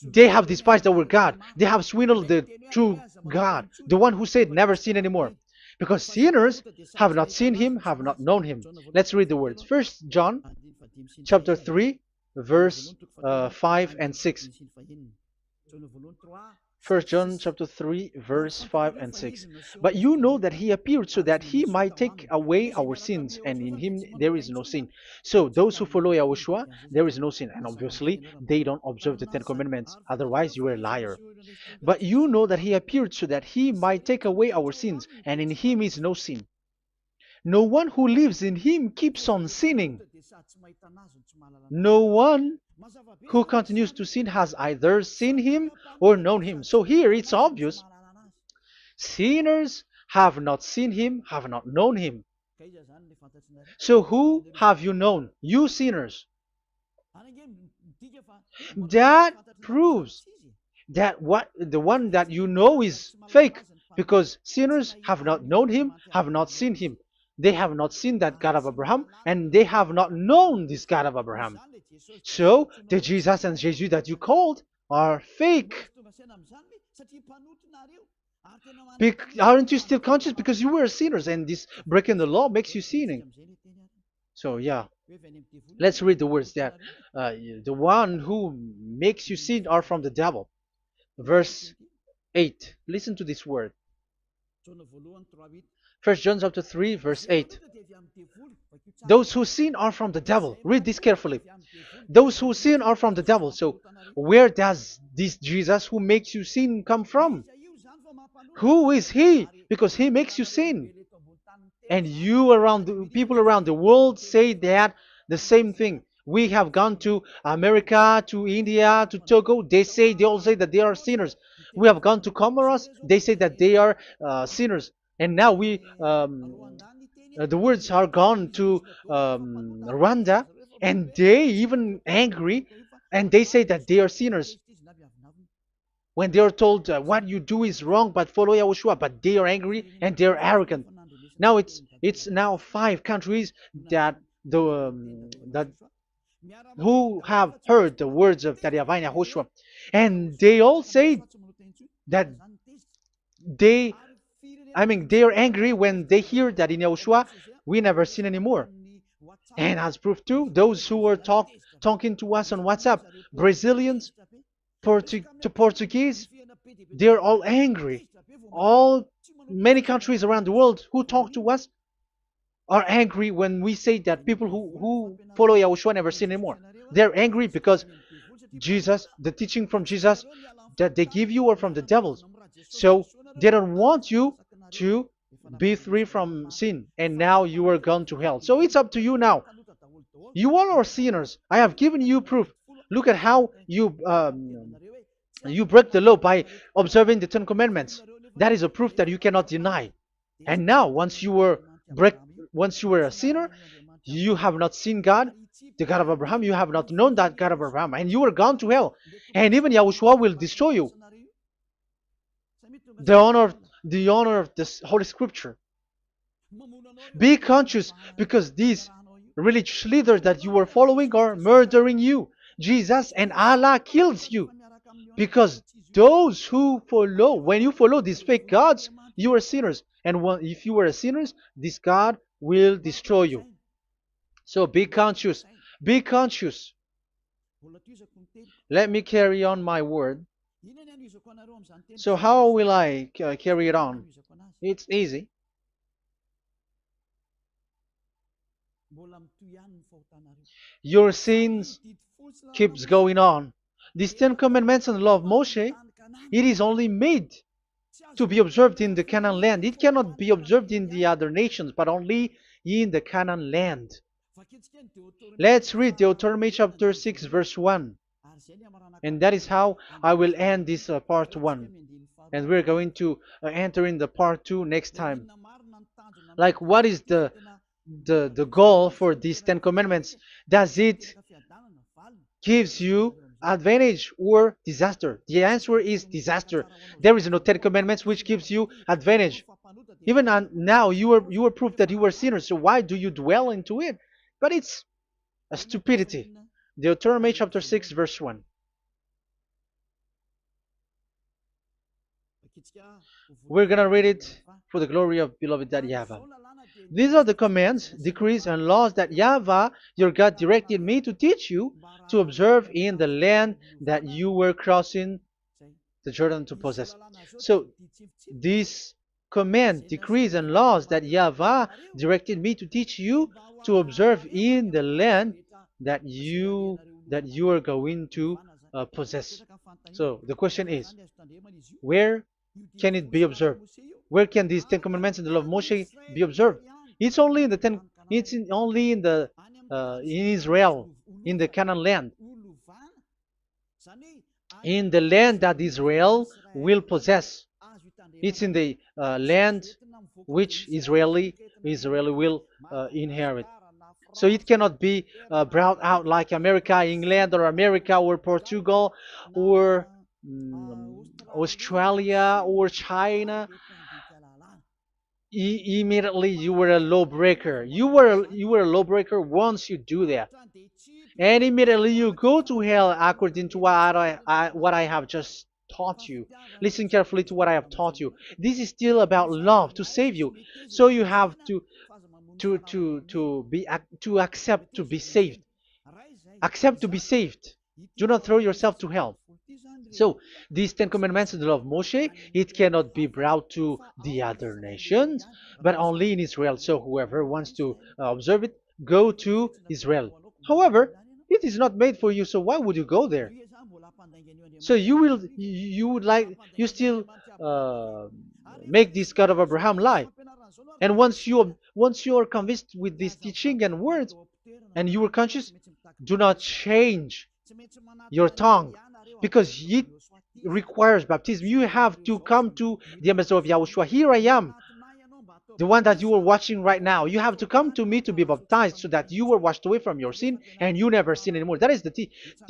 They have despised our God. They have swindled the true God, the one who said, never sin anymore. Because sinners have not seen him, have not known him. Let's read the words. First John chapter 3, verse 5 and 6. First John chapter 3, verse 5 and 6. But you know that he appeared so that he might take away our sins, and in him there is no sin. So those who follow YAHOSHUAH, there is no sin. And obviously, they don't observe the Ten Commandments. Otherwise, you are a liar. But you know that he appeared so that he might take away our sins, and in him is no sin. No one who lives in him keeps on sinning. No one who continues to sin has either seen him or known him. So here it's obvious. Sinners have not seen him, have not known him. So who have you known? You sinners. That proves that the one that you know is fake, because sinners have not known him, have not seen him. They have not seen that God of Abraham, and they have not known this God of Abraham. So the Jesus and Jesus that you called are fake. Aren't you still conscious? Because you were sinners, and this breaking the law makes you sinning. So yeah, let's read the words that the one who makes you sin are from the devil. Verse 8. Listen to this word. First John chapter 3, verse 8. Those who sin are from the devil. Read this carefully. Those who sin are from the devil. So where does this Jesus who makes you sin come from? Who is he? Because he makes you sin. And people around the world say that the same thing. We have gone to America, to India, to Togo. They all say that they are sinners. We have gone to Comoros. They say that they are sinners. And now the words are gone to Rwanda, and they even angry, and they say that they are sinners. When they are told what you do is wrong, but follow YAHOSHUAH, but they are angry and they are arrogant. Now it's now 5 countries that who have heard the words of YAHVAH and YAHOSHUAH, and they all say that they are angry when they hear that in YAHOSHUAH we never sin anymore. And as proof too, those who are talking to us on WhatsApp, Brazilians, Portuguese, they're all angry. Many countries around the world who talk to us are angry when we say that people who follow Yahushua never sin anymore. They're angry because Jesus, the teaching from Jesus that they give you are from the devils. So they don't want you to be free from sin, and now you are gone to hell. So it's up to you now. You all are sinners. I have given you proof. Look at how you break the law by observing the Ten Commandments. That is a proof that you cannot deny. And now, break, once you were a sinner, you have not seen God, the God of Abraham. You have not known that God of Abraham, and you are gone to hell. And even Yahushua will destroy you. The honor, the honor of this Holy Scripture. Be conscious because these religious leaders that you are following are murdering you. Jesus and Allah kills you because those who follow, when you follow these fake gods, you are sinners. And if you are a sinner, this God will destroy you. So be conscious. Be conscious. Let me carry on my word. So how will I carry it on? It's easy. Your sins keeps going on. These Ten Commandments and the law of Moshe, it is only made to be observed in the Canaan land. It cannot be observed in the other nations, but only in the Canaan land. Let's read Deuteronomy chapter 6, verse 1. And that is how I will end this part 1. And we're going to enter in the part 2 next time. Like, what is the goal for these Ten Commandments? Does it gives you advantage or disaster? The answer is disaster. There is no Ten Commandments which gives you advantage. Even now, you are proof that you were sinners. So why do you dwell into it? But it's a stupidity. Deuteronomy chapter 6, verse 1. We're going to read it for the glory of beloved Daddy Yahvah. These are the commands, decrees, and laws that Yahvah, your God, directed me to teach you to observe in the land that you were crossing the Jordan to possess. So, these command, decrees, and laws that Yahvah directed me to teach you to observe in the land that you are going to possess. So the question is, where can it be observed? Where can these Ten Commandments and the law of Moshe be observed? It's only in the only in the in Israel, in the Canaan land, in the land that Israel will possess. It's in the land which Israeli will inherit. So it cannot be brought out like America, England, or America, or Portugal, or Australia, or China. Immediately you were a lawbreaker. You were a lawbreaker once you do that, and immediately you go to hell according to what I have just taught you. Listen carefully to what I have taught you. This is still about love to save you. So you have to accept to be saved. Accept to be saved. Do not throw yourself to hell. So these Ten Commandments and the law of Moshe, it cannot be brought to the other nations, but only in Israel. So whoever wants to observe it, go to Israel. However, it is not made for you, so why would you go there? So you still make this God of Abraham lie. And once you are convinced with this teaching and words, and you are conscious, do not change your tongue, because it requires baptism. You have to come to the ambassador of Yahushua. Here I am, the one that you are watching right now. You have to come to me to be baptized so that you were washed away from your sin and you never sin anymore. That is the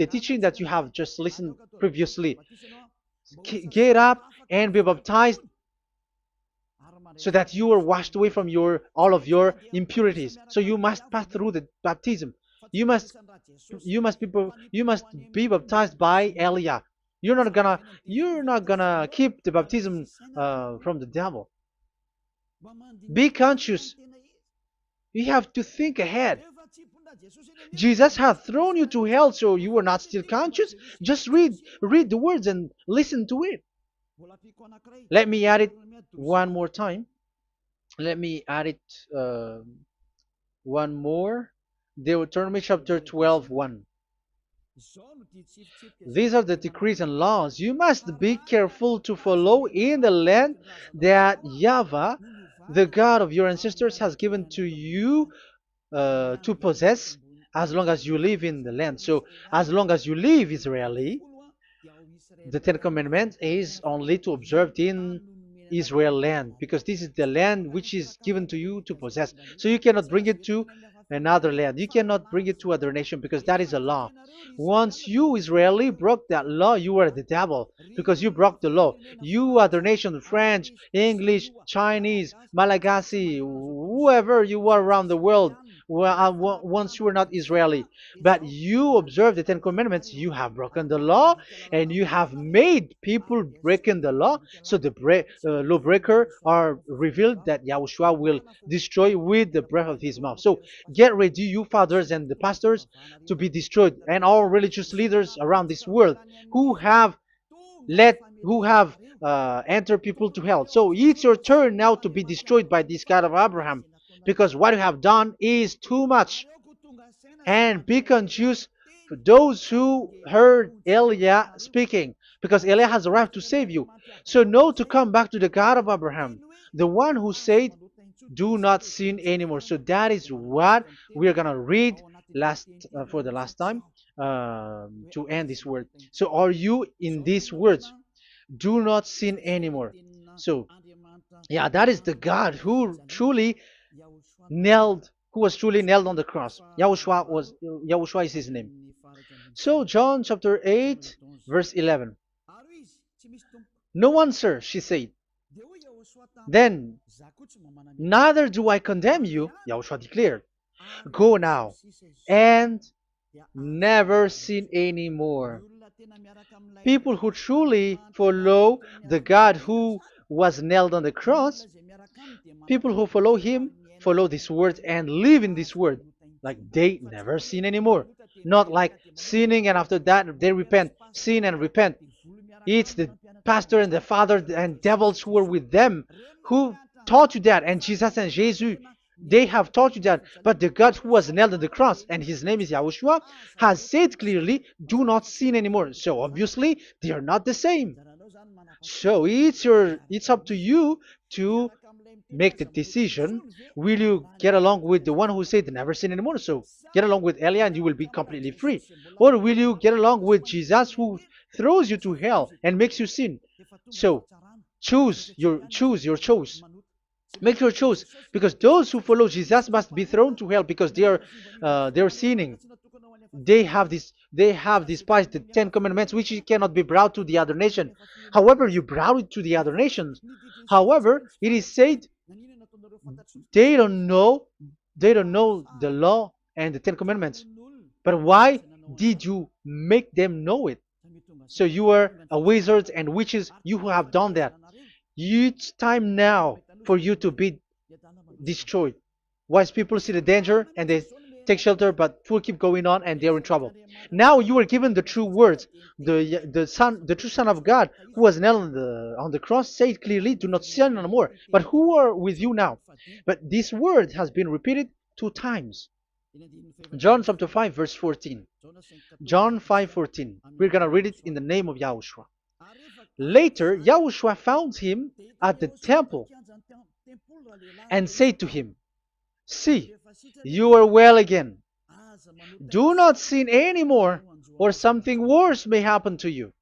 teaching that you have just listened previously. Get up and be baptized so that you are washed away from all of your impurities. So you must pass through the baptism. You must be baptized by Elia. You're not gonna keep the baptism from the devil. Be conscious. You have to think ahead. Jesus has thrown you to hell, so you are not still conscious. Just read the words and listen to it. Let me add it one more time. Let me add it One more. Deuteronomy chapter 12, 1. These are the decrees and laws you must be careful to follow in the land that Yahweh, the God of your ancestors, has given to you to possess as long as you live in the land. So, as long as you live Israeli, the Ten Commandments is only to observe in Israel land because this is the land which is given to you to possess. So you cannot bring it to another land. You cannot bring it to other nation because that is a law. Once you Israeli broke that law, you were the devil because you broke the law. You other nation, French, English, Chinese, Malagasy, whoever you are around the world, once you were not Israeli, but you observe the Ten Commandments, you have broken the law and you have made people breaking the law. So the lawbreaker are revealed that Yahushua will destroy with the breath of his mouth. So get ready, you fathers and the pastors, to be destroyed, and all religious leaders around this world who have who have entered people to hell. So it's your turn now to be destroyed by this God of Abraham, because what you have done is too much. And be conscious for those who heard Elijah speaking, because Elijah has arrived to save you. So know to come back to the God of Abraham, the one who said, "Do not sin anymore." So that is what we are gonna read last for the last time to end this word. So are you in these words? Do not sin anymore. So yeah, that is the God who was truly nailed on the cross. Yahushua is his name. So John chapter 8 verse 11. No answer, she said. Then, neither do I condemn you, Yahushua declared. Go now and never sin anymore. People who truly follow the God who was nailed on the cross, people who follow him, follow this word and live in this word. Like they never sin anymore. Not like sinning and after that they repent. Sin and repent. It's the pastor and the father and devils who are with them who taught you that. And Jesus and Jesus, they have taught you that. But the God who was nailed on the cross, and his name is Yahushua, has said clearly, do not sin anymore. So obviously, they are not the same. So it's up to you to make the decision. Will you get along with the one who said never sin anymore? So get along with Elia and you will be completely free. Or will you get along with Jesus who throws you to hell and makes you sin? So choose your choice. Make your choice, because those who follow Jesus must be thrown to hell because they are sinning. They have despised the Ten Commandments, which cannot be brought to the other nation. However, you brought it to the other nations. However, it is said they don't know the law and the Ten Commandments. But why did you make them know it? So you are a wizards and witches, you who have done that. It's time now for you to be destroyed. Wise people see the danger and they take shelter, but fool keep going on and they're in trouble. Now you are given the true words. The true Son of God, who was nailed on the cross, said clearly, "Do not sin no more." But who are with you now? But this word has been repeated 2 times. John chapter 5 verse 14. John 5:14. We're gonna read it in the name of Yahushua. Later, Yahushua found him at the temple and said to him, "See, you are well again. Do not sin anymore, or something worse may happen to you."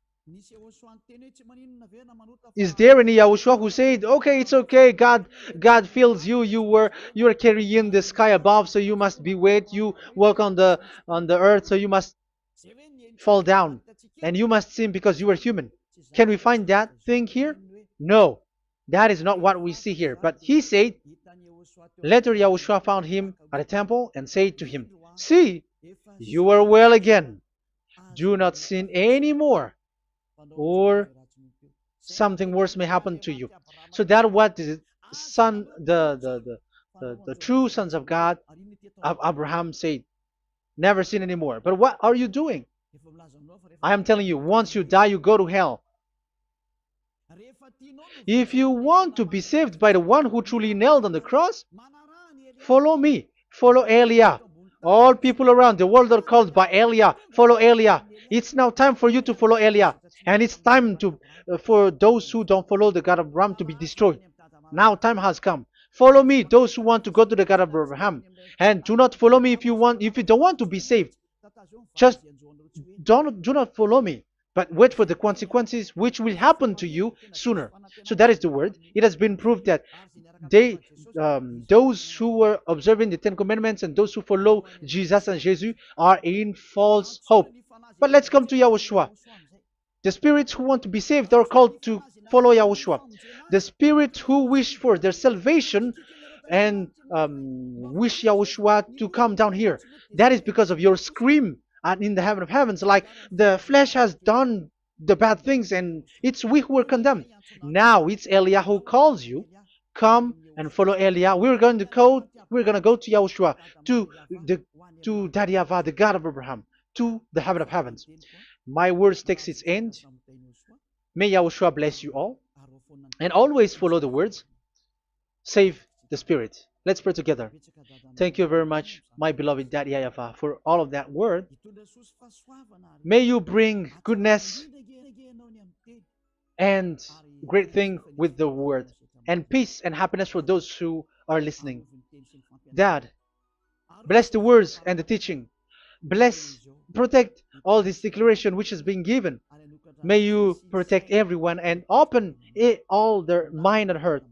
Is there any Yahushua who said, "Okay, it's okay, God feels you, you are carrying the sky above, so you must be weight, you walk on the earth, so you must fall down, and you must sin because you are human"? Can we find that thing here? No, that is not what we see here. But he said, later Yahushua found him at a temple and said to him, "See, you are well again. Do not sin anymore, or something worse may happen to you." So that what the son, the true sons of God of Abraham said, never sin anymore. But what are you doing? I am telling you, once you die, you go to hell. If you want to be saved by the one who truly nailed on the cross, follow me. Follow Elia. All people around the world are called by Elia. Follow Elia. It's now time for you to follow Elia. And it's time to for those who don't follow the God of Abraham to be destroyed. Now time has come. Follow me, those who want to go to the God of Abraham. And do not follow me if you don't want to be saved. Just do not follow me, but wait for the consequences which will happen to you sooner. So that is the word. It has been proved that they those who were observing the Ten Commandments and those who follow Jesus and Jesus are in false hope. But let's come to Yahushua. The spirits who want to be saved are called to follow Yahushua. The spirits who wish for their salvation and wish Yahushua to come down here. That is because of your scream in the heaven of heavens, like the flesh has done the bad things and it's we who are condemned. Now it's Eliah who calls you. Come and follow Eliah. We're going to go to Yahushua, to the to Daddy Yahvah, the God of Abraham, to the heaven of heavens. My words takes its end. May Yahushua bless you all. And always follow the words. Save the spirit. Let's pray together. Thank you very much, my beloved Daddy Yahvah, for all of that word. May you bring goodness and great thing with the word, and peace and happiness for those who are listening. Dad, bless the words and the teaching. Bless, protect all this declaration which is being given. May you protect everyone and open all their mind and heart.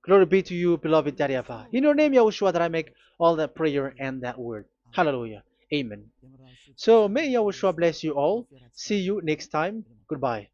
Glory be to you, beloved Daddy Yahvah. In your name, Yahushua, that I make all that prayer and that word. Hallelujah. Amen. So may Yahushua bless you all. See you next time. Goodbye.